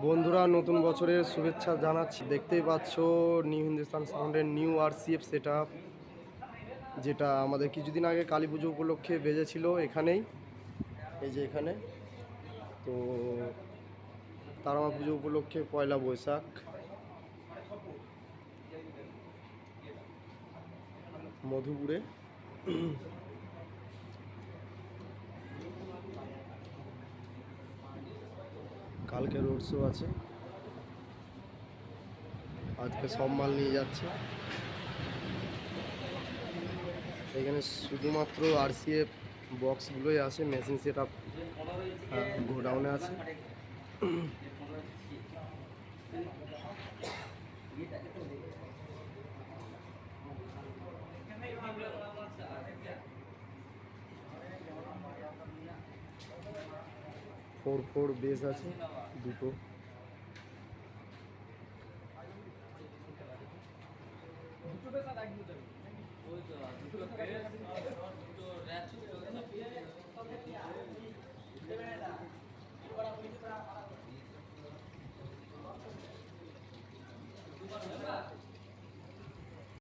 বন্ধুরা, নতুন বছরের শুভেচ্ছা জানাচ্ছি। দেখতেই পাচ্ছ নিউ হিন্দুস্তান সাউন্ডের নিউ আরসিএফ সেট আপ, যেটা আমাদের কিছুদিন আগে কালী পুজো উপলক্ষে বেজেছিল এখানেই, এই যে এখানে। তো তারামা পুজো উপলক্ষে পয়লা বৈশাখ মধুপুরে। কালকে রোড শো আছে, আজকে সব মাল নিয়ে যাচ্ছে। এখানে শুধুমাত্র আরসিএফ বক্সগুলোই আছে, মেশিন সেট আপ গোডাউনে আছে। ফোর ফোর বেস আছে দুটো।